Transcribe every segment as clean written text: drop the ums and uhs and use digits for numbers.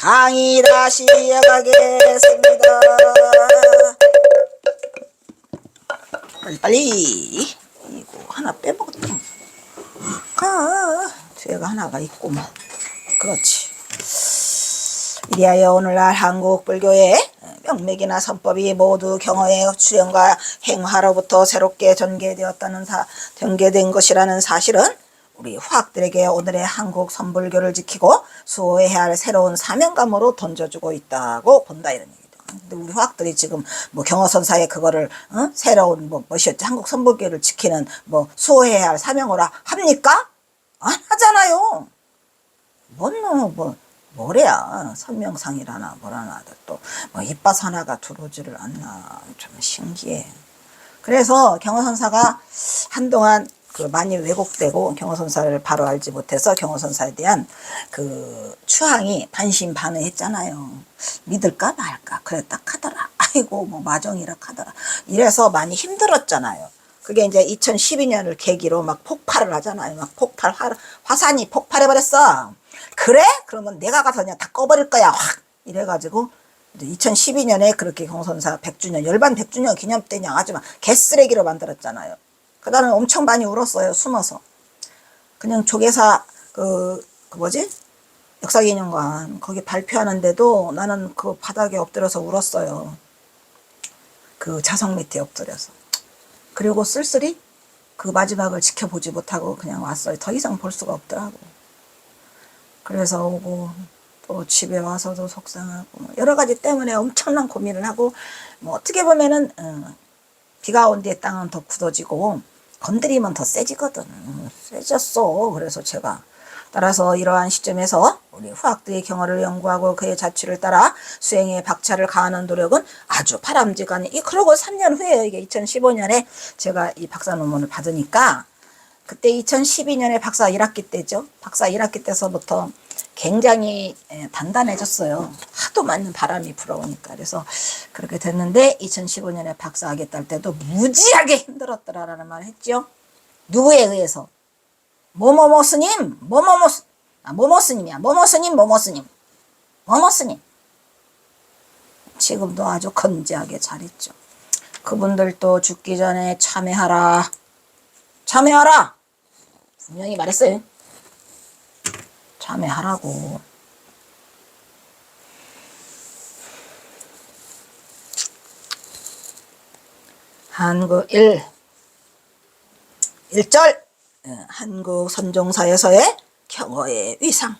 강의 다시 이어가겠습니다. 빨리빨리. 이거 하나 빼먹었다. 뒤에가 하나가 있구만. 그렇지. 이리하여 오늘날 한국 불교의 명맥이나 선법이 모두 경어의 수령과 행화로부터 새롭게 전개된 것이라는 사실은 우리 화학들에게 오늘의 한국 선불교를 지키고 수호해야 할 새로운 사명감으로 던져주고 있다고 본다, 이런 얘기죠. 근데 우리 화학들이 지금 뭐 경어선사에 그거를 새로운 뭐였지 한국 선불교를 지키는 수호해야 할 사명으로 합니까? 안 하잖아요. 뭐래야 선명상이라나 뭐라나 또 입맛 하나가 들어오지를 않나 좀 신기해. 그래서 경어선사가 한동안 많이 왜곡되고 경어선사를 바로 알지 못해서 경어선사에 대한 추앙이 반신반의했잖아요. 믿을까 말까 그래 딱 하더라. 아이고 마정이라 하더라. 이래서 많이 힘들었잖아요. 그게 이제 2012년을 계기로 막 폭발을 하잖아요. 막 화산이 폭발해버렸어. 그래? 그러면 내가 가서 그냥 다 꺼버릴 거야. 확! 이래가지고, 이제 2012년에 그렇게 경선사 100주년, 열반 100주년 기념 때 그냥 아주 막 개쓰레기로 만들었잖아요. 그다음에 엄청 많이 울었어요. 숨어서. 그냥 조계사, 역사기념관, 거기 발표하는데도 나는 그 바닥에 엎드려서 울었어요. 그 자석 밑에 엎드려서. 그리고 쓸쓸히 그 마지막을 지켜보지 못하고 그냥 왔어요. 더 이상 볼 수가 없더라고. 그래서 오고 또 집에 와서도 속상하고 여러 가지 때문에 엄청난 고민을 하고 어떻게 보면은 비가 온 뒤에 땅은 더 굳어지고 건드리면 더 세지거든. 세졌어. 그래서 제가 따라서 이러한 시점에서 우리 화학들의 경어를 연구하고 그의 자취를 따라 수행에 박차를 가하는 노력은 아주 바람직하니 그러고 3년 후에 이게 2015년에 제가 이 박사 논문을 받으니까 그때 2012년에 박사 1학기 때죠. 박사 1학기 때서부터 굉장히 단단해졌어요. 하도 많은 바람이 불어오니까. 그래서 그렇게 됐는데 2015년에 박사 하겠다 할 때도 무지하게 힘들었더라라는 말을 했죠. 누구에 의해서? 뭐뭐뭐 스님, 뭐뭐 스님이야. 뭐뭐 스님. 지금도 아주 건재하게 잘했죠. 그분들도 죽기 전에 참회하라. 분명히 말했어요. 참회하라고. 한국 1절 한국 선종사에서의 경어의 위상.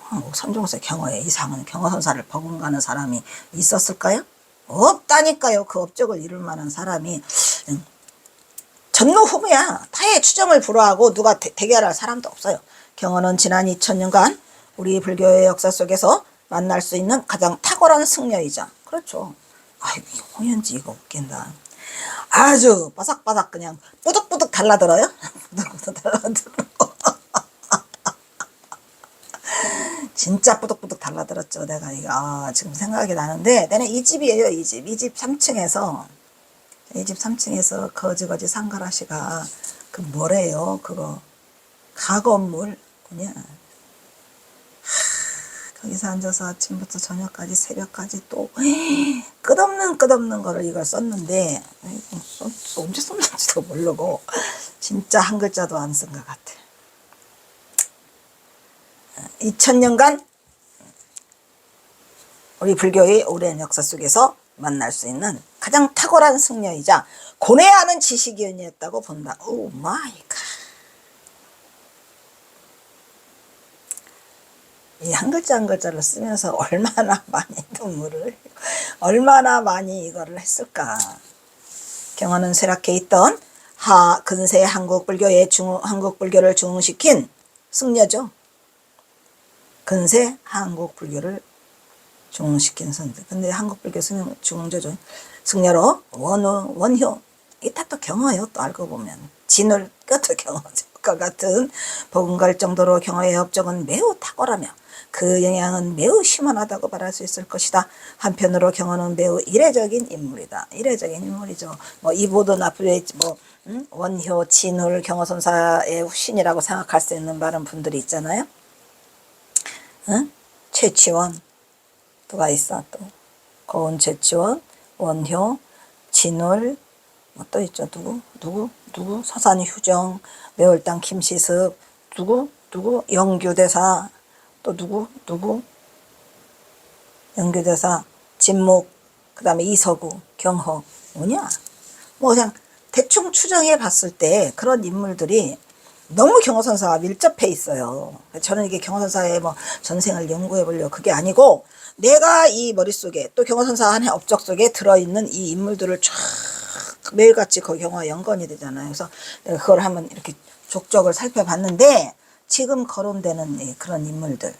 한국 선종사의 경어의 위상은 경어선사를 버금가는 사람이 있었을까요? 없다니까요. 그 업적을 이룰 만한 사람이 전무후무야. 타의 추정을 불허하고 누가 대결할 사람도 없어요. 경어는 지난 2000년간 우리 불교의 역사 속에서 만날 수 있는 가장 탁월한 승려이자 그렇죠. 아이고 홍현지 이거 웃긴다. 아주 바삭바삭 그냥 뿌득뿌득 달라들어요. 뿌득뿌득 달라들어. 진짜 뿌득뿌득 달라들었죠. 내가 이거 지금 생각이 나는데 내가 이 집이에요. 이 집 3층에서 이 집 3층에서 거지거지 상가라시가 뭐래요? 그거 가건물 그냥 거기서 앉아서 아침부터 저녁까지 새벽까지 또 끝없는 거를 이걸 썼는데 언제 썼는지도 모르고 진짜 한 글자도 안 쓴 것 같아. 2000년간 우리 불교의 오랜 역사 속에서 만날 수 있는 가장 탁월한 승려이자 고뇌하는 지식인이었다고 본다. 오 마이 갓. 이 한 글자 한 글자를 쓰면서 얼마나 많이 이거를 했을까. 경어는 쇠락해 있던 근세 한국 불교를 중흥시킨 승려죠. 근세 한국 불교를 중흥시킨 선생. 근데 한국 불교 중흥조죠. 승려로 원효 이게 다 또 경어예요. 또 알고 보면 진을 끝도 경어과 같은 버금갈 정도로 경어의 업적은 매우 탁월하며 그 영향은 매우 심원하다고 말할 수 있을 것이다. 한편으로 경어는 매우 이례적인 인물이다. 이례적인 인물이죠. 이보도 나쁘게 원효, 진울, 경어선사의 후신이라고 생각할 수 있는 많은 분들이 있잖아요. 최치원, 누가 있어 또? 고은 최치원, 원효, 진울, 뭐 또 있죠. 누구? 서산 휴정, 매월당 김시습, 누구? 영규대사, 또 누구? 영규대사, 진목, 그 다음에 이서구, 경허, 뭐냐? 뭐 그냥 대충 추정해 봤을 때 그런 인물들이 너무 경허선사와 밀접해 있어요. 저는 이게 경허선사의 뭐 전생을 연구해 보려고 그게 아니고, 내가 이 머릿속에 또 경허선사 한해 업적 속에 들어있는 이 인물들을 쫙 매일같이 그 경허와 연관이 되잖아요. 그래서 내가 그걸 한번 이렇게 족적을 살펴봤는데, 지금 거론되는 그런 인물들,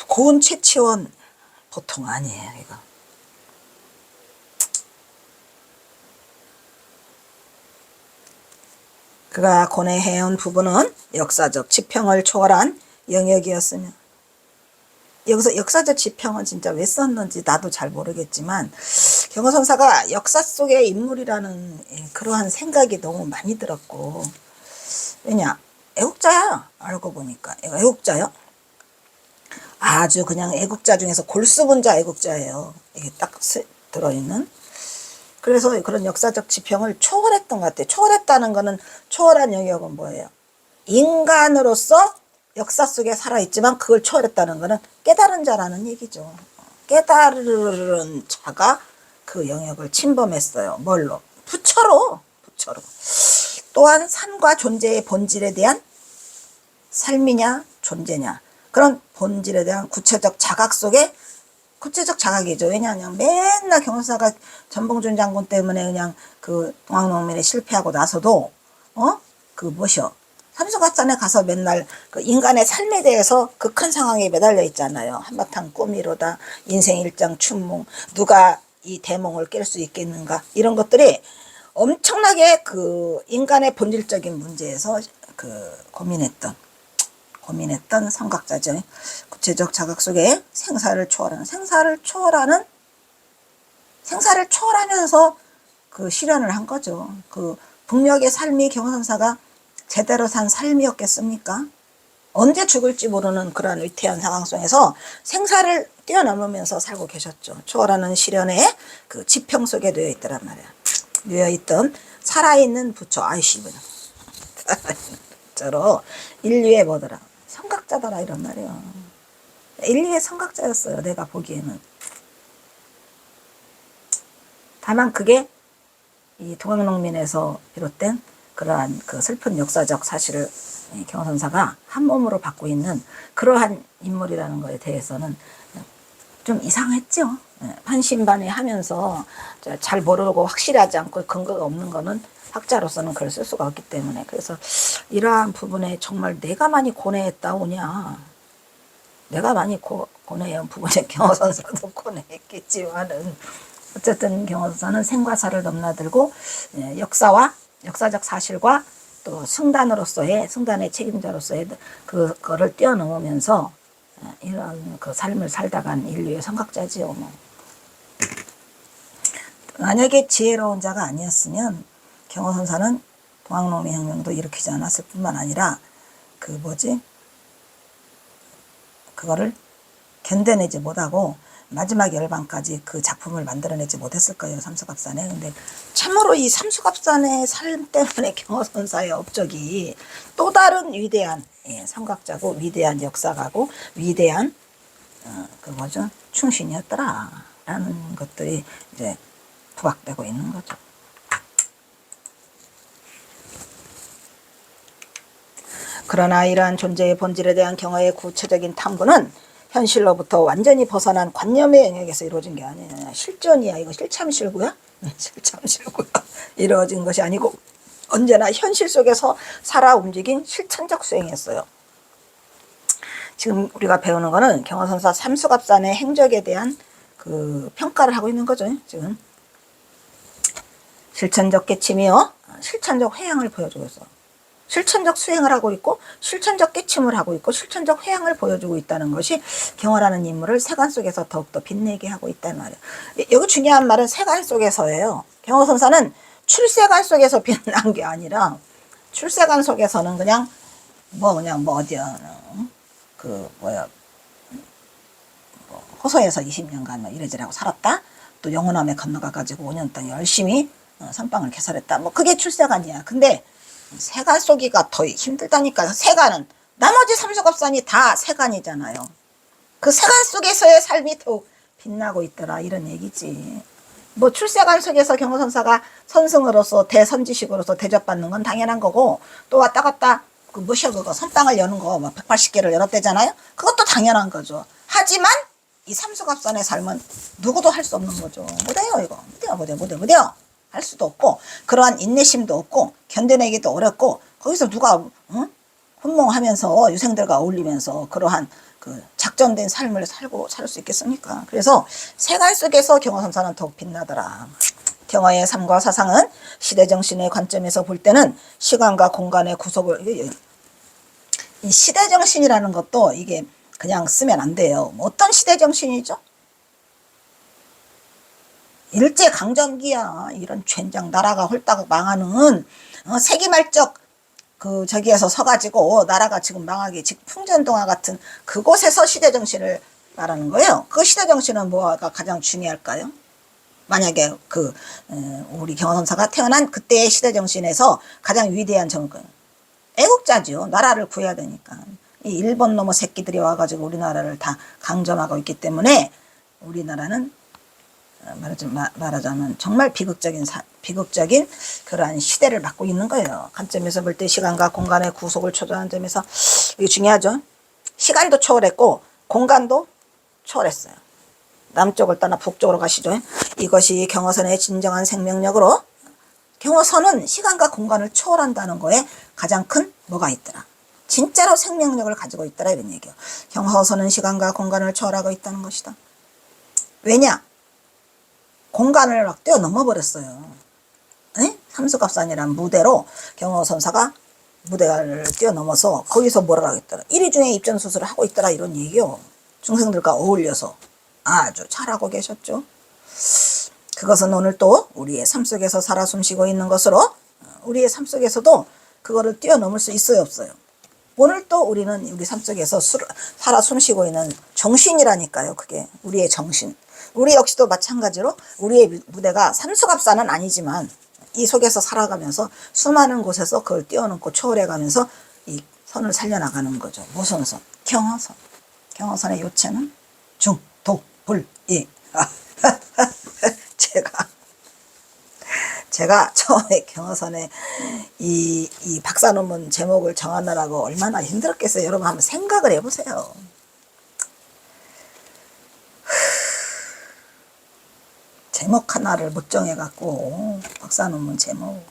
고은 최치원 보통 아니에요. 이거 그가 고뇌해온 부분은 역사적 지평을 초월한 영역이었으며, 여기서 역사적 지평은 진짜 왜 썼는지 나도 잘 모르겠지만, 경허선사가 역사 속의 인물이라는 그러한 생각이 너무 많이 들었고, 왜냐, 애국자야. 알고 보니까 애국자요. 아주 그냥 애국자 중에서 골수분자 애국자예요. 이게 딱 들어있는. 그래서 그런 역사적 지평을 초월했던 것 같아요. 초월했다는 거는, 초월한 영역은 뭐예요? 인간으로서 역사 속에 살아있지만 그걸 초월했다는 거는 깨달은 자라는 얘기죠. 깨달은 자가 그 영역을 침범했어요. 뭘로? 부처로. 또한 산과 존재의 본질에 대한 삶이냐 존재냐, 그런 본질에 대한 구체적 자각 속에, 구체적 자각이죠. 왜냐하면 맨날 경호사가 전봉준 장군 때문에 그냥 그 동학농민에 실패하고 나서도 그 뭐시여, 삼수갑산에 가서 맨날 그 인간의 삶에 대해서 그 큰 상황에 매달려 있잖아요. 한바탕 꿈이로다, 인생 일장 춘몽, 누가 이 대몽을 깰 수 있겠는가, 이런 것들이 엄청나게 그 인간의 본질적인 문제에서 그 고민했던 성각자죠. 구체적 자각 속에 생사를 초월하면서 그 실현을 한 거죠. 그 북녘의 삶이 경허선사가 제대로 산 삶이었겠습니까? 언제 죽을지 모르는 그러한 위태한 상황 속에서 생사를 뛰어넘으면서 살고 계셨죠. 초월하는 실현의 그 지평 속에 놓여 있더란 말이야. 놓여 있던 살아있는 부처, 아이씨분, 살아있는 부처로 인류의 뭐더라, 성각자더라, 이런 말이에요. 인류의 성각자였어요, 내가 보기에는. 다만 그게 이 동학농민에서 비롯된 그러한 그 슬픈 역사적 사실을 경허선사가 한 몸으로 받고 있는 그러한 인물이라는 것에 대해서는 좀 이상했죠. 반신반의하면서 잘 모르고 확실하지 않고 근거가 없는 거는 학자로서는 글을 쓸 수가 없기 때문에, 그래서 이러한 부분에 정말 내가 많이 고뇌했다오냐, 내가 많이 고뇌한 부분에 경허선사도 고뇌했겠지만은, 어쨌든 경허선사는 생과사를 넘나들고 역사적 사실과 또 승단의 책임자로서의 그거를 뛰어넘으면서 이런 그 삶을 살다간 인류의 성각자지요. 뭐. 만약에 지혜로운 자가 아니었으면 경허선사는 동학농민 혁명도 일으키지 않았을 뿐만 아니라 그거를 견뎌내지 못하고 마지막 열방까지 그 작품을 만들어내지 못했을 거예요, 삼수갑산에. 근데 참으로 이 삼수갑산의 삶 때문에 경허선사의 업적이 또 다른 위대한 성각자고, 위대한 역사가고, 위대한 충신이었더라라는 것들이 이제 부각되고 있는 거죠. 그러나 이러한 존재의 본질에 대한 경허의 구체적인 탐구는 현실로부터 완전히 벗어난 관념의 영역에서 이루어진 게 아니야. 실전이야. 이거 실참실구야? 실참실구야. 이루어진 것이 아니고 언제나 현실 속에서 살아 움직인 실천적 수행이었어요. 지금 우리가 배우는 거는 경허선사 삼수갑산의 행적에 대한 그 평가를 하고 있는 거죠. 지금 실천적 깨침이요, 실천적 회양을 보여주고 있어. 실천적 수행을 하고 있고, 실천적 깨침을 하고 있고, 실천적 회양을 보여주고 있다는 것이 경허라는 인물을 세간 속에서 더욱더 빛내게 하고 있다는 말이에요. 여기 중요한 말은 세간 속에서예요. 경허선사는 출세간 속에서 빛난 게 아니라, 출세간 속에서는 그냥 뭐 그냥 뭐 어디야 그 뭐야 호소에서 20년간 뭐 이래저래하고 살았다. 또 영호남에 건너가가지고 5년 동안 열심히 선빵을 개설했다. 뭐 그게 출세관이야. 근데 세간 쏘기가 더 힘들다니까. 세간은 나머지 삼수갑산이 다 세간이잖아요. 그 세간 속에서의 삶이 더욱 빛나고 있더라 이런 얘기지. 뭐 출세관 속에서 경호선사가 선승으로서 대선지식으로서 대접받는 건 당연한 거고, 또 왔다 갔다 그 뭐셔 그거 선빵을 여는 거 뭐 180개를 열었대잖아요. 그것도 당연한 거죠. 하지만 이 삼수갑산의 삶은 누구도 할 수 없는 거죠. 못해요 이거. 못해요. 할 수도 없고 그러한 인내심도 없고 견뎌내기도 어렵고, 거기서 누가 혼몽하면서 유생들과 어울리면서 그러한 그 작전된 삶을 살 수 있겠습니까? 그래서 세갈 속에서 경허선사는 더욱 빛나더라. 경허의 삶과 사상은 시대정신의 관점에서 볼 때는 시간과 공간의 구속을, 이 시대정신이라는 것도 이게 그냥 쓰면 안 돼요. 어떤 시대정신이죠? 일제강점기야. 이런 젠장 나라가 홀딱 망하는 세기말적 그 저기에서 서가지고 나라가 지금 망하기 즉 풍전동화 같은 그곳에서 시대정신을 말하는 거예요. 그 시대정신은 뭐가 가장 중요할까요? 만약에 그 우리 경허선사가 태어난 그때의 시대정신에서 가장 위대한 정권, 애국자죠. 나라를 구해야 되니까. 이 일본 놈의 새끼들이 와가지고 우리나라를 다 강점하고 있기 때문에 우리나라는 말하자면 정말 비극적인 그러한 시대를 맞고 있는 거예요. 관점에서 볼 때 시간과 공간의 구속을 초월하는 점에서 이게 중요하죠. 시간도 초월했고 공간도 초월했어요. 남쪽을 떠나 북쪽으로 가시죠. 이것이 경허선의 진정한 생명력으로, 경허선은 시간과 공간을 초월한다는 거에 가장 큰 뭐가 있더라. 진짜로 생명력을 가지고 있더라 이런 얘기예요. 경허선은 시간과 공간을 초월하고 있다는 것이다. 왜냐? 공간을 막 뛰어넘어 버렸어요. 삼수갑산이란 무대로 경허선사가 무대를 뛰어넘어서 거기서 뭐라 하겠더라. 1위 중에 입전수술을 하고 있더라 이런 얘기요. 중생들과 어울려서 아주 잘하고 계셨죠. 그것은 오늘 또 우리의 삶 속에서 살아 숨쉬고 있는 것으로, 우리의 삶 속에서도 그거를 뛰어넘을 수 있어요 없어요? 오늘 또 우리는 우리 삶 속에서 살아 숨쉬고 있는 정신이라니까요. 그게 우리의 정신. 우리 역시도 마찬가지로 우리의 무대가 삼수갑산은 아니지만 이 속에서 살아가면서 수많은 곳에서 그걸 뛰어넘고 초월해가면서 이 선을 살려나가는 거죠. 무슨 선? 경허선. 경허선의 요체는 중, 도, 불, 이. 제가 처음에 경허선의 이 박사 논문 제목을 정하느라고 얼마나 힘들었겠어요. 여러분 한번 생각을 해보세요. 제목 하나를 못 정해갖고 박사 논문 제목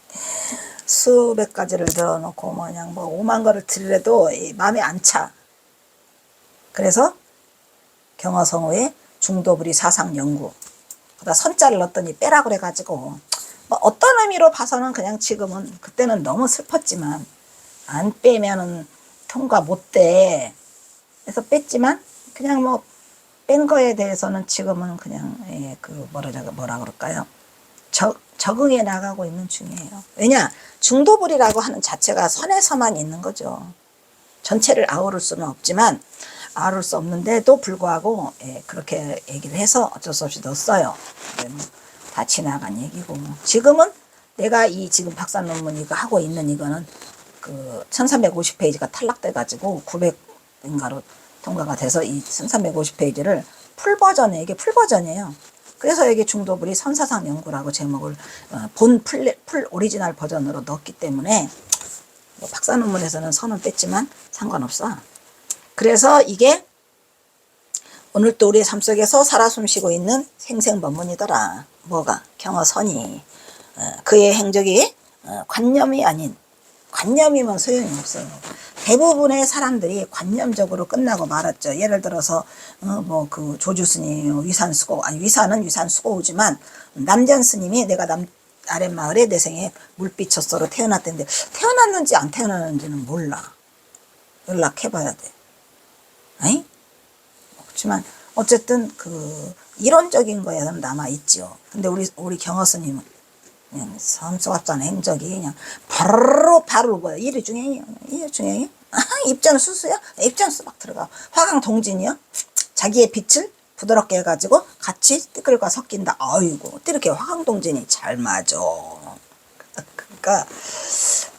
수백 가지를 들어놓고 뭐냥 뭐 5만 거를 들으래도 마음에 안 차. 그래서 경허성우의 중도부리 사상연구 거기다 선자를 넣었더니 빼라 그래가지고 뭐 어떤 의미로 봐서는 그냥 지금은, 그때는 너무 슬펐지만 안 빼면은 통과 못돼. 그래서 뺐지만 그냥 뭐 뺀 거에 대해서는 지금은 그냥 그 뭐라 그럴까요? 적응해 나가고 있는 중이에요. 왜냐? 중도불이라고 하는 자체가 선에서만 있는 거죠. 전체를 아우를 수는 없지만 아우를 수 없는데도 불구하고 그렇게 얘기를 해서 어쩔 수 없이 넣었어요. 다 지나간 얘기고, 지금은 내가 이 지금 박사 논문 이거 하고 있는 이거는 그 1350페이지가 탈락돼 가지고 900인가로 통과가 돼서 이 1350페이지를 풀버전에, 이게 풀버전이에요. 그래서 여기 중도불이 선사상 연구라고 제목을 본 풀 오리지널 버전으로 넣었기 때문에 뭐 박사 논문에서는 선은 뺐지만 상관없어. 그래서 이게 오늘 또 우리의 삶 속에서 살아 숨쉬고 있는 생생법문이더라. 뭐가? 경허선이. 그의 행적이 관념이 아닌, 관념이면 소용이 없어요. 대부분의 사람들이 관념적으로 끝나고 말았죠. 예를 들어서 뭐 그 조주스님 위산수고, 아니 위산은 위산수고지만 남전스님이 내가 아랫마을에 내 생에 물빛쳤어로 태어났다는데 태어났는지 안 태어났는지는 몰라. 연락해봐야 돼. 아니? 그렇지만 어쨌든 그 이론적인 거에는 남아있죠. 근데 우리 경허스님은 그냥 삼수갑산 행적이 그냥 바로 뭐야. 1위 중에 입전수수야? 입전수 막 들어가. 화강동진이요? 자기의 빛을 부드럽게 해가지고 같이 띠끌과 섞인다. 아이고, 이렇게 화강동진이 잘 맞아. 그러니까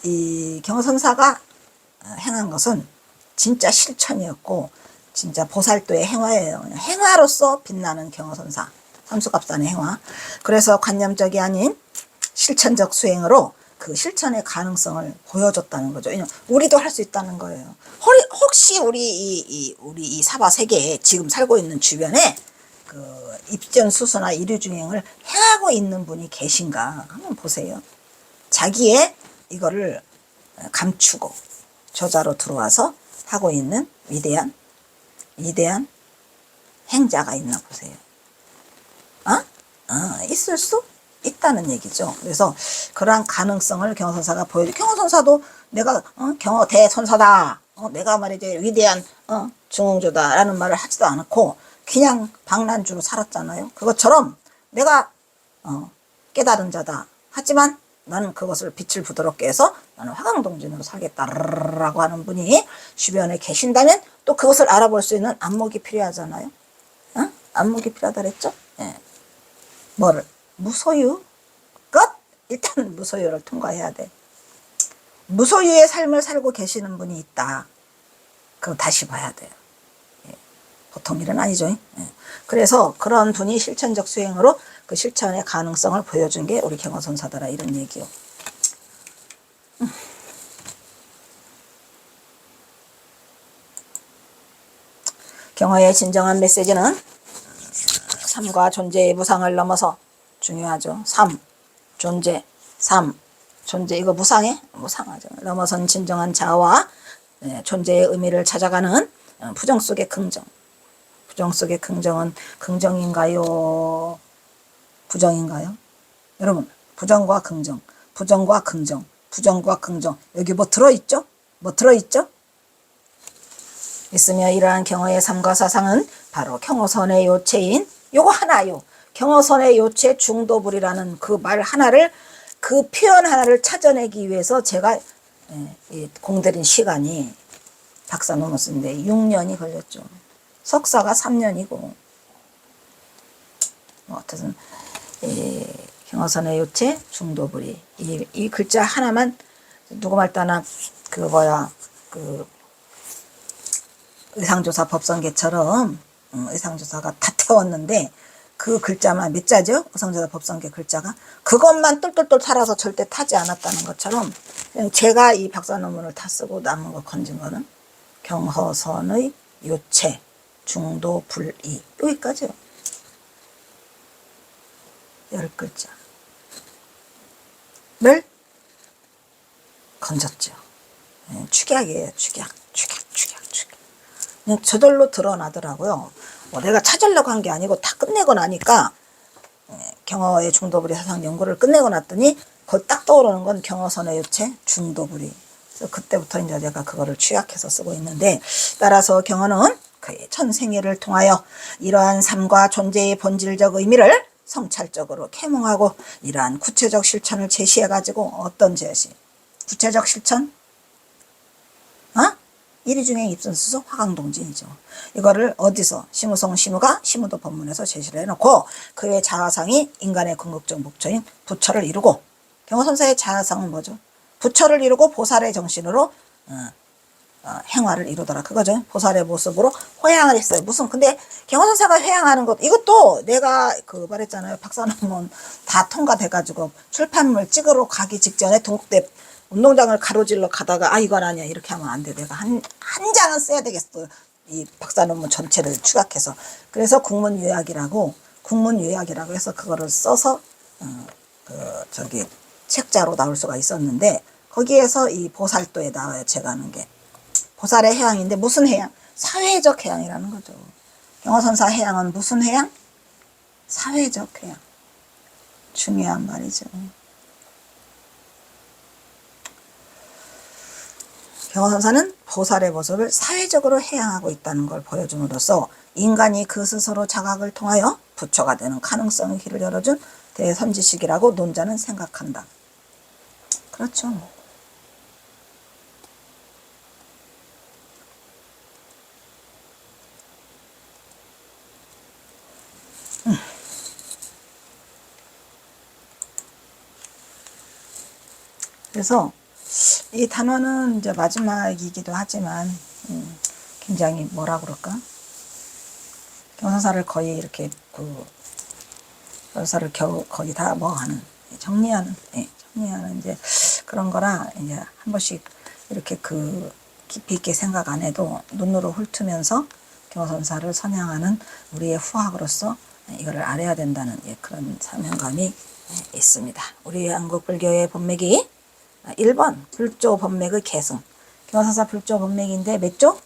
이 경선사가 행한 것은 진짜 실천이었고 진짜 보살도의 행화예요. 행화로서 빛나는 경허선사, 삼수갑산의 행화. 그래서 관념적이 아닌 실천적 수행으로 그 실천의 가능성을 보여줬다는 거죠. 우리도 할 수 있다는 거예요. 혹시 우리 이 사바 세계에 지금 살고 있는 주변에 그 입전수수나 이류중행을 행하고 있는 분이 계신가 한번 보세요. 자기의 이거를 감추고 저자로 들어와서 하고 있는 위대한 행자가 있나 보세요. 있을 수 있다는 얘기죠. 그래서 그러한 가능성을 경허선사가 보여줘. 경허선사도 내가 경허 대선사다. 내가 말이지 위대한 중흥조다라는 말을 하지도 않고 그냥 방란주로 살았잖아요. 그것처럼 내가 깨달은 자다. 하지만 나는 그것을 빛을 부드럽게 해서 나는 화강동진으로 살겠다라고 하는 분이 주변에 계신다면 또 그것을 알아볼 수 있는 안목이 필요하잖아요. 안목이 필요하다 그랬죠? 예. 뭐를? 무소유? 일단 무소유를 통과해야 돼. 무소유의 삶을 살고 계시는 분이 있다. 그럼 다시 봐야 돼요. 예. 보통 일은 아니죠. 예. 그래서 그런 분이 실천적 수행으로 그 실천의 가능성을 보여준 게 우리 경허선사다라 이런 얘기요. 경허의 진정한 메시지는 삶과 존재의 무상을 넘어서 중요하죠. 삶, 존재, 존재 이거 무상해? 무상하죠. 넘어선 진정한 자아와 존재의 의미를 찾아가는 부정 속의 긍정. 부정 속의 긍정은 긍정인가요? 부정인가요? 여러분, 부정과 긍정, 부정과 긍정, 부정과 긍정. 여기 뭐 들어있죠? 뭐 들어있죠? 있으며 이러한 경허의 삶과 사상은 바로 경허선의 요체인 요거 하나요. 경허선의 요체 중도불이라는 그 말 하나를, 그 표현 하나를 찾아내기 위해서 제가 공들인 시간이 박사 논문쓰는데 6년이 걸렸죠. 석사가 3년이고 어쨌든 경허선의 요체 중도불이 이 글자 하나만 누구 말따나 그 의상조사 법성계처럼 의상조사가 다 태웠는데 그 글자만 몇 자죠? 의상조사 법성계 글자가 그것만 똘똘똘 살아서 절대 타지 않았다는 것처럼 제가 이 박사 논문을 다 쓰고 남은 거 건진 거는 경허선의 요체 중도불이 여기까지요. 10글자를 건졌죠. 축약이에요. 축약. 그냥 저절로 드러나더라고요. 내가 찾으려고 한 게 아니고 다 끝내고 나니까 경허의 중도불이 사상 연구를 끝내고 났더니 거기 딱 떠오르는 건 경허선의 요체 중도불이. 그래서 그때부터 이제 내가 그거를 취약해서 쓰고 있는데, 따라서 경허는 그의 천생애를 통하여 이러한 삶과 존재의 본질적 의미를 성찰적으로 계몽하고 이러한 구체적 실천을 제시해가지고 어떤 제시? 구체적 실천? 이류중행 입선수소 화강동진이죠. 이거를 어디서? 심우성 심우가 심우도 법문에서 제시를 해놓고 그의 자아상이 인간의 궁극적 목표인 부처를 이루고, 경허선사의 자아상은 뭐죠? 부처를 이루고 보살의 정신으로 행화를 이루더라 그거죠. 보살의 모습으로 회양을 했어요. 근데 경허선사가 회양하는 것, 이것도 내가 말했잖아요. 박사 논문 다 통과돼가지고 출판물 찍으러 가기 직전에 동국대 운동장을 가로질러 가다가 이건 아니야 이렇게 하면 안 돼. 내가 한 장은 써야 되겠어. 이 박사 논문 전체를 추각해서. 그래서 국문요약이라고 해서 그거를 써서 책자로 나올 수가 있었는데, 거기에서 이 보살도에 나와요. 제가 하는 게 보살의 해양인데 무슨 해양? 사회적 해양이라는 거죠. 경허선사 해양은 무슨 해양? 사회적 해양. 중요한 말이죠. 경허선사는 보살의 모습을 사회적으로 해양하고 있다는 걸 보여줌으로써 인간이 그 스스로 자각을 통하여 부처가 되는 가능성의 길을 열어준 대선지식이라고 논자는 생각한다. 그렇죠. 그래서 이 단원은 이제 마지막이기도 하지만 굉장히 뭐라 그럴까? 경선사를 거의 이렇게 경선사를 거의 다 뭐 하는 정리하는 정리하는 이제 그런 거라 이제 한 번씩 이렇게 깊이 있게 생각 안 해도 눈으로 훑으면서 경선사를 선양하는 우리의 후학으로서 이거를 알아야 된다는 그런 사명감이 있습니다. 우리 한국불교의 법맥이 1번 불조 법맥의 계승. 경선사 불조 법맥인데 몇 조?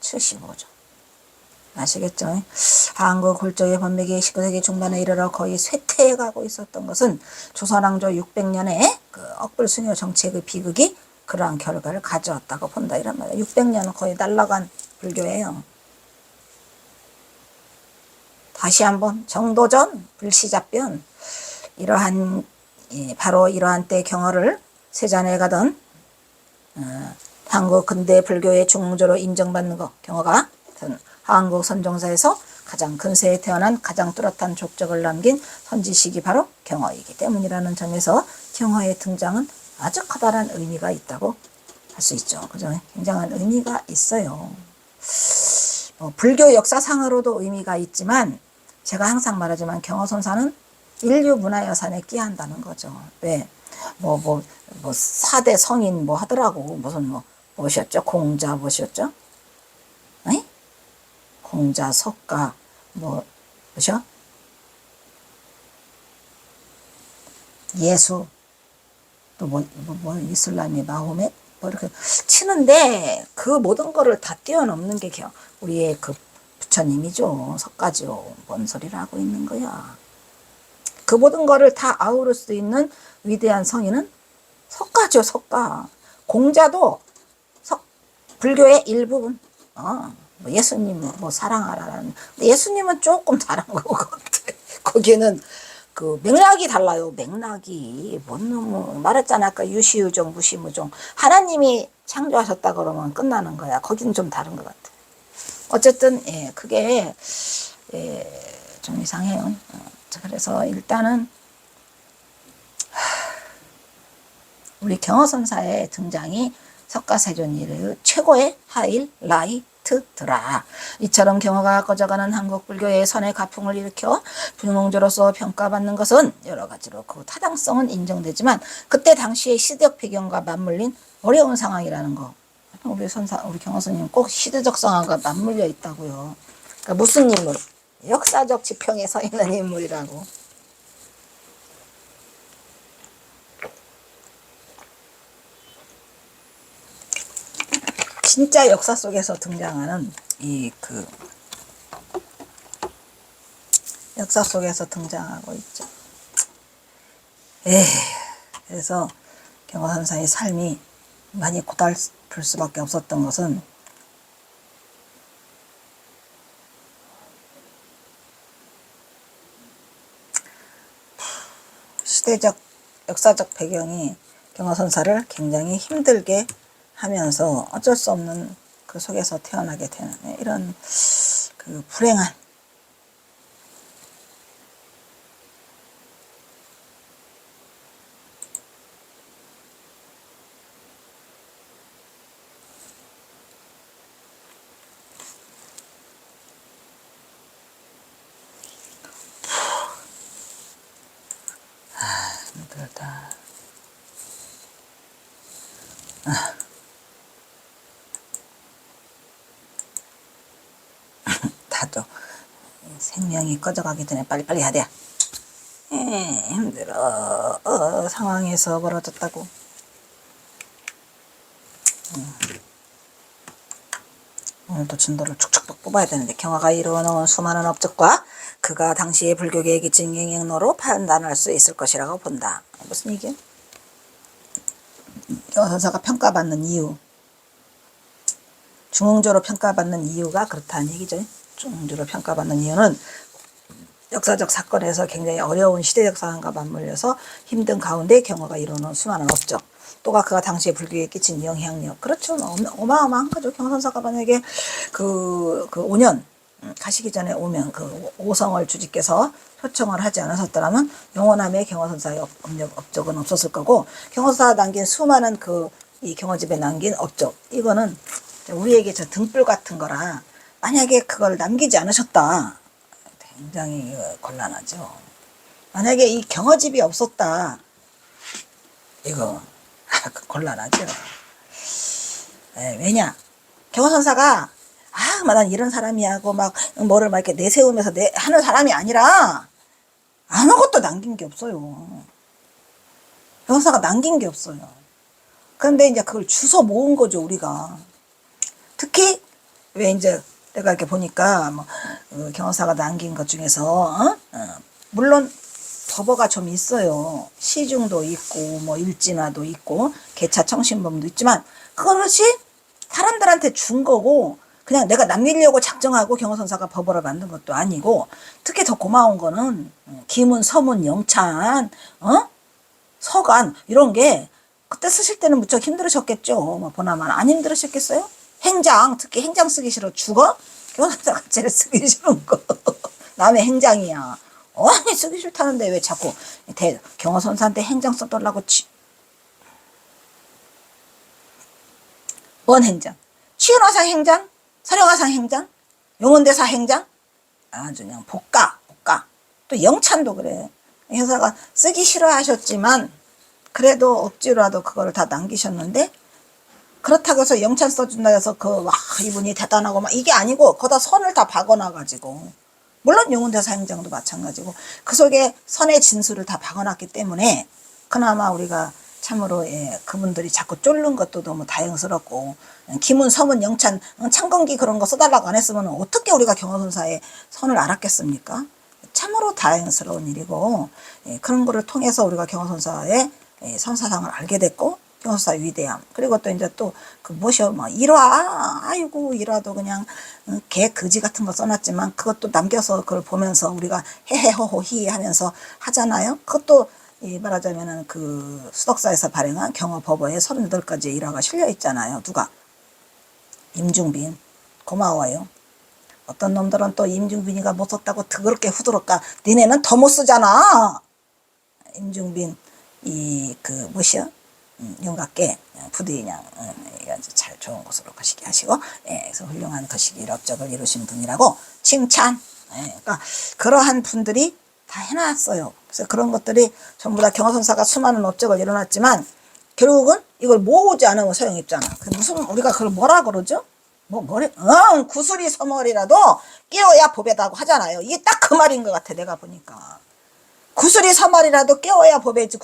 75조. 아시겠죠? 한국 불조의 법맥이 19세기 중반에 이르러 거의 쇠퇴해가고 있었던 것은 조선왕조 600년에 그 억불수녀 정책의 비극이 그러한 결과를 가져왔다고 본다. 이런 말이에요. 600년은 거의 날라간 불교예요. 다시 한번 정도전 불시잡변 이러한 바로 이러한 때 경허를 세잔에 가던 한국 근대 불교의 중흥조로 인정받는 것 경허가 한국 선종사에서 가장 근세에 태어난 가장 뚜렷한 족적을 남긴 선지식이 바로 경허이기 때문이라는 점에서 경허의 등장은 아주 커다란 의미가 있다고 할 수 있죠. 그죠? 굉장한 의미가 있어요. 불교 역사상으로도 의미가 있지만 제가 항상 말하지만 경허선사는 인류 문화유산에 끼한다는 거죠. 왜? 4대 성인 뭐 하더라고. 무슨 뭐셨죠? 공자 뭐셨죠? 에? 공자, 석가, 뭐죠? 예수, 또 이슬람이 마호멧, 이렇게 치는데 그 모든 거를 다 뛰어넘는 게 우리의 그 부처님이죠. 석가죠. 뭔 소리를 하고 있는 거야. 그 모든 거를 다 아우를 수 있는 위대한 성인은 석가죠. 석가. 공자도 불교의 일부분. 예수님 사랑하라는. 예수님은 조금 다른 것 같아. 거기는 그 맥락이 달라요. 맥락이 말했잖아. 아까 유시유종 무시무종. 하나님이 창조하셨다 그러면 끝나는 거야. 거기는 좀 다른 것 같아. 어쨌든 그게 좀 이상해요. 그래서 일단은 우리 경허선사의 등장이 석가세존이의 최고의 하이라이트더라. 이처럼 경허가 꺼져가는 한국 불교의 선의 가풍을 일으켜 중흥조로서 평가받는 것은 여러 가지로 그 타당성은 인정되지만 그때 당시의 시대적 배경과 맞물린 어려운 상황이라는 거. 우리 경허스님 꼭 시대적 상황과 맞물려 있다고요. 그러니까 무슨 인물? 역사적 지평에 서 있는 인물이라고. 진짜 역사 속에서 등장하는 역사 속에서 등장하고 있죠. 그래서 경허선사의 삶이 많이 고달플 수밖에 없었던 것은 시대적 역사적 배경이 경허선사를 굉장히 힘들게 하면서 어쩔 수 없는 그 속에서 태어나게 되는 이런 그 불행한 힘들다. 다도 생명이 꺼져가기 전에 빨리빨리 해야 돼. 힘들어. 상황에서 벌어졌다고. 오늘도 진도를 축축 뽑아야 되는데 경허가 이루어놓은 수많은 업적과 그가 당시의 불교계에 끼친 영향로로 판단할 수 있을 것이라고 본다. 무슨 얘기야? 경허선사가 평가받는 이유, 중흥조로 평가받는 이유가 그렇다는 얘기죠. 중흥조로 평가받는 이유는 역사적 사건에서 굉장히 어려운 시대적 상황과 맞물려서 힘든 가운데 경허가 이루어놓은 수많은 업적, 또가 그가 당시에 불교에 끼친 영향력. 그렇죠. 어마어마한 거죠. 경허선사가 만약에 그 5년 가시기 전에 오면 그 오성월 주지께서 초청을 하지 않으셨더라면 영원함의 경허선사의 업적은 없었을 거고, 경허선사가 남긴 수많은 이 경허집에 남긴 업적, 이거는 우리에게 저 등불 같은 거라, 만약에 그걸 남기지 않으셨다, 굉장히 곤란하죠. 만약에 이 경허집이 없었다, 이거 곤란하죠. 왜냐, 경허선사가 난 이런 사람이야 하고 막 뭐를 막 이렇게 내세우면서 하는 사람이 아니라 아무것도 남긴 게 없어요. 경허선사가 남긴 게 없어요. 그런데 이제 그걸 주워 모은 거죠, 우리가. 특히 왜 이제 내가 이렇게 보니까 뭐 경허선사가 남긴 것 중에서 물론 법어가 좀 있어요. 시중도 있고 뭐 일진화도 있고 개차 청신범도 있지만 그것이 사람들한테 준 거고, 그냥 내가 남기려고 작정하고 경허선사가 법어를 만든 것도 아니고, 특히 더 고마운 거는 기문, 서문, 영찬, 서간 이런 게 그때 쓰실 때는 무척 힘들으셨겠죠. 뭐 보나마나 안 힘들으셨겠어요? 행장, 특히 행장 쓰기 싫어 죽어? 경허선사가 제일 쓰기 싫은 거 남의 행장이야. 아니 쓰기 싫다는데 왜 자꾸 경허선사한테 행장 써달라고 뭔 행장? 취은화상 행장? 서령화상 행장? 용원대사 행장? 아주 그냥 복가. 또 영찬도 그래. 형사가 쓰기 싫어하셨지만 그래도 억지로라도 그거를 다 남기셨는데, 그렇다고 해서 영찬 써준다 해서 이분이 대단하고 막 이게 아니고, 거기다 선을 다 박아놔가지고, 물론 용원대사 행장도 마찬가지고 그 속에 선의 진수를 다 박아놨기 때문에 그나마 우리가 참으로 그분들이 자꾸 쫄는 것도 너무 다행스럽고, 기문, 서문, 영찬, 창건기 그런 거 써달라고 안 했으면 어떻게 우리가 경허선사의 선을 알았겠습니까? 참으로 다행스러운 일이고, 그런 거를 통해서 우리가 경허선사의 선사상을 알게 됐고, 경허선사 위대함, 그리고 또 이제 또 무엇이요, 일화, 아이고 일화도 그냥 개 거지 같은 거 써놨지만 그것도 남겨서 그걸 보면서 우리가 헤헤호호히 하면서 하잖아요. 그것도 말하자면은 수덕사에서 발행한 경허법어에 38가지의 일화가 실려 있잖아요. 누가? 임중빈. 고마워요. 어떤 놈들은 또 임중빈이가 못 썼다고 더럽게 후들을까? 니네는 더 못 쓰잖아. 임중빈 무엇이요? 윤곽계 부디 그냥 아주 잘 좋은 곳으로 가시게 하시고, 그래서 훌륭한 거시기 업적을 이루신 분이라고 칭찬. 그러니까 그러한 분들이 다 해놨어요. 그래서 그런 것들이 전부 다 경허선사가 수많은 업적을 이뤄놨지만 결국은 이걸 모으지 않으면 소용이 없잖아. 무슨 우리가 그걸 뭐라 그러죠? 뭐래? 구슬이 서머리라도 깨어야 보배다고 하잖아요. 이게 딱 그 말인 것 같아, 내가 보니까. 구슬이 서머리라도 깨워야 보배지.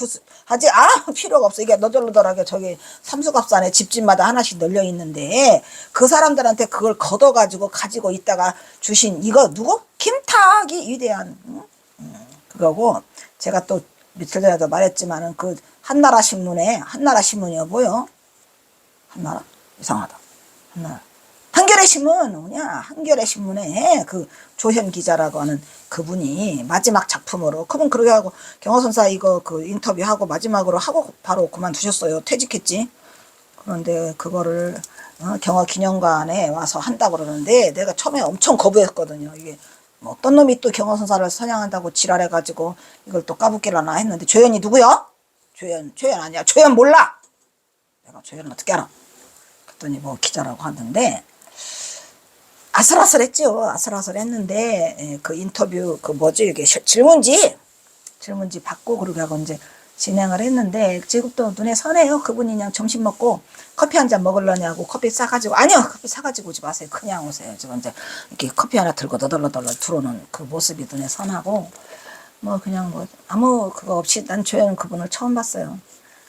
하지 필요가 없어. 이게 너덜너덜하게 저기 삼수갑산에 집집마다 하나씩 널려 있는데 그 사람들한테 그걸 걷어가지고 가지고 있다가 주신 이거 누구? 김탁이 위대한 그거고, 제가 또 며칠 전에도 말했지만은 한나라 신문이 뭐요? 한나라? 이상하다. 한겨레 신문 뭐냐? 한겨레 신문에 조현 기자라고 하는 그분이 마지막 작품으로, 그분 그러게 하고 경허선사 이거 인터뷰하고 마지막으로 하고 바로 그만두셨어요. 퇴직했지. 그런데 그거를 경허기념관에 와서 한다고 그러는데 내가 처음에 엄청 거부했거든요. 이게 어떤 놈이 또 경허선사를 선양한다고 지랄해가지고 이걸 또 까불기를 하나 했는데, 조연이 누구야? 조연 아니야. 조연 몰라. 내가 조연을 어떻게 알아? 그랬더니 기자라고 하는데 아슬아슬했죠. 아슬아슬했는데 그 인터뷰 이게 질문지 받고 그러게 하고 이제 진행을 했는데, 지금도 눈에 선해요. 그분이 그냥 점심 먹고 커피 한 잔 먹으려냐고 커피 싸가지고, 아니요 커피 사가지고 오지 마세요. 그냥 오세요. 지금 이제 이렇게 커피 하나 들고 너덜너덜 들어오는 그 모습이 눈에 선하고, 그냥 아무 그거 없이, 난 조연 그분을 처음 봤어요.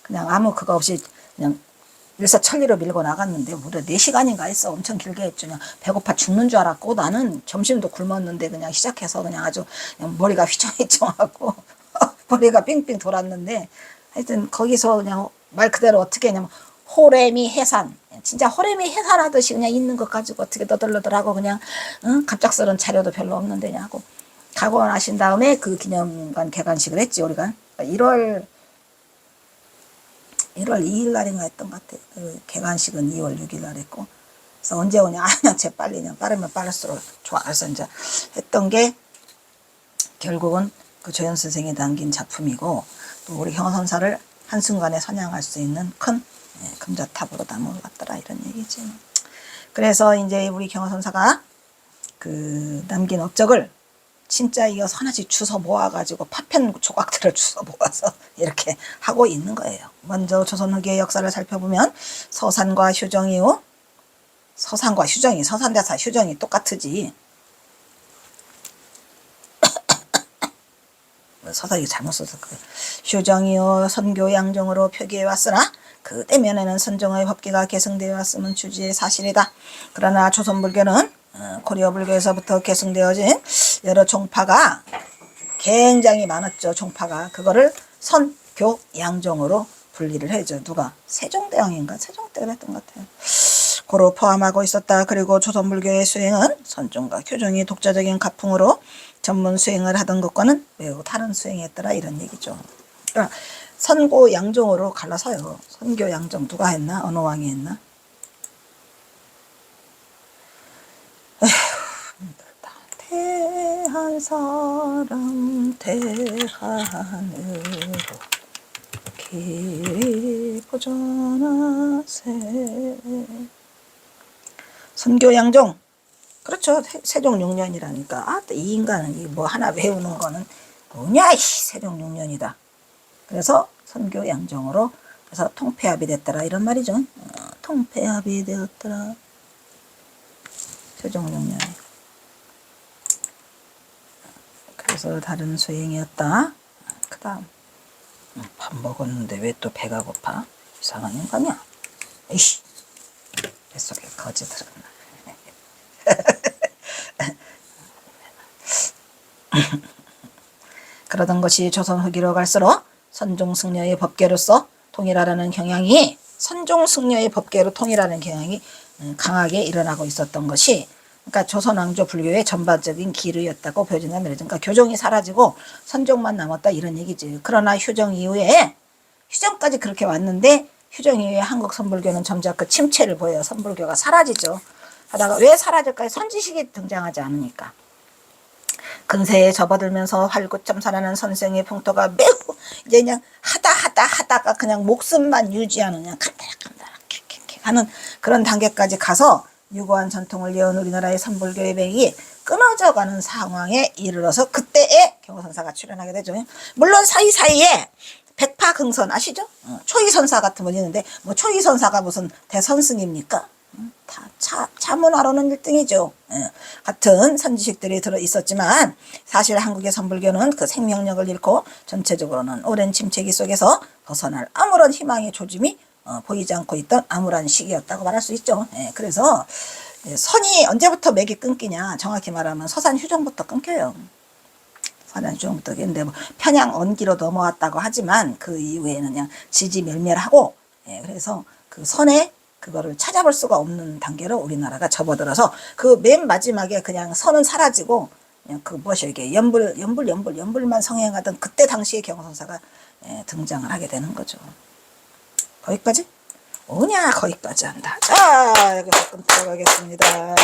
그냥 아무 그거 없이 그냥 일사천리로 밀고 나갔는데 무려 4시간인가 했어. 엄청 길게 했죠. 그냥 배고파 죽는 줄 알았고, 나는 점심도 굶었는데 그냥 시작해서 그냥 아주 그냥 머리가 휘청휘청하고 머리가 빙빙 돌았는데, 하여튼 거기서 그냥 말 그대로 어떻게 했냐면 호래미 해산, 진짜 호래미 해산하듯이 그냥 있는 것 가지고 어떻게 너덜너덜하고 그냥 갑작스러운 자료도 별로 없는데 하고 가고 나신 다음에 그 기념관 개관식을 했지. 우리가 1월 2일 날인가 했던 것 같아. 그 개관식은 2월 6일 날 했고 그래서 언제 오냐? 아니야, 쟤 빨리 그냥 빠르면 빠를수록 좋아. 그래서 이제 했던 게 결국은 그 조연 선생이 남긴 작품이고 또 우리 경선사를 한순간에 선양할 수 있는 큰 금자탑으로 남아갔더라 이런 얘기지. 그래서 이제 우리 경선사가 그 남긴 업적을 진짜 이어서 하나씩 주워 모아가지고 파편 조각들을 주워 모아서 이렇게 하고 있는 거예요. 먼저 조선 후기의 역사를 살펴보면 서산과 휴정 이후 서산과 휴정이 서산대사 휴정이 똑같으지. 서사기 잘못 써서 그래. 휴정 이후 선교 양정으로 표기해 왔으나 그 때면에는 선종의 법기가 계승되어 왔음은 주지의 사실이다. 그러나 조선불교는 고려 불교에서부터 계승되어진 여러 종파가 굉장히 많았죠. 종파가 그거를 선교 양정으로 분리를 해줘. 누가? 세종대왕인가? 세종대가 했던 것 같아요. 고로 포함하고 있었다. 그리고 조선불교의 수행은 선종과 교종이 독자적인 가풍으로 전문 수행을 하던 것과는 매우 다른 수행이었더라 이런 얘기죠. 그러니까 선고 양종으로 갈라서요. 선교 양종 누가 했나? 어느 왕이 했나? 에휴, 힘들다. 대한 사람 대한으로 깊고 전하세. 선교 양종. 그렇죠. 세종 6년이라니까. 아, 이 인간은 뭐 하나 외우는 거는 뭐냐, 세종 6년이다. 그래서 선교 양정으로 그래서 통폐합이 됐더라 이런 말이죠. 통폐합이 되었더라. 세종 6년. 그래서 다른 수행이었다. 그 다음 밥 먹었는데 왜 또 배가 고파? 이상한 인간이야. 에이씨, 뱃속에 거지 들었나. 그러던 것이 조선 후기로 갈수록 선종승려의 법계로서 통일하라는 경향이 선종승려의 법계로 통일하는 경향이 강하게 일어나고 있었던 것이 그러니까 조선 왕조 불교의 전반적인 기류였다고 보여진다는 말이죠. 그러니까 교종이 사라지고 선종만 남았다 이런 얘기지. 그러나 휴정 이후에 휴정까지 그렇게 왔는데 휴정 이후에 한국 선불교는 점차 그 침체를 보여요. 선불교가 사라지죠. 하다가 왜 사라질까요? 선지식이 등장하지 않으니까. 근세에 접어들면서 활구참사라는 선생의 풍토가 매우 이제 그냥 하다가 그냥 목숨만 유지하는 그냥 간다락 하는 그런 단계까지 가서 유구한 전통을 이어온 우리나라의 선불교의 맥이 끊어져가는 상황에 이르러서 그때에 경호선사가 출연하게 되죠. 물론 사이사이에 백파긍선 아시죠? 초이선사 같은 분 있는데 뭐 초이선사가 무슨 대선승입니까? 다 차문화로는 1등이죠. 같은 선지식들이 들어 있었지만 사실 한국의 선불교는 그 생명력을 잃고 전체적으로는 오랜 침체기 속에서 벗어날 아무런 희망의 조짐이 보이지 않고 있던 암울한 시기였다고 말할 수 있죠. 그래서 선이 언제부터 맥이 끊기냐 정확히 말하면 서산 휴정부터 끊겨요. 서산 휴정부터 근데 뭐 편양 언기로 넘어왔다고 하지만 그 이후에는 그냥 지지멸멸하고 그래서 그 선에 그거를 찾아볼 수가 없는 단계로 우리나라가 접어들어서 그 맨 마지막에 그냥 선은 사라지고 그냥 그 무엇이 이게 연불만 성행하던 그때 당시의 경호선사가 등장을 하게 되는 거죠. 거기까지? 오냐 거기까지 한다. 자 여기서 끊도록 하겠습니다.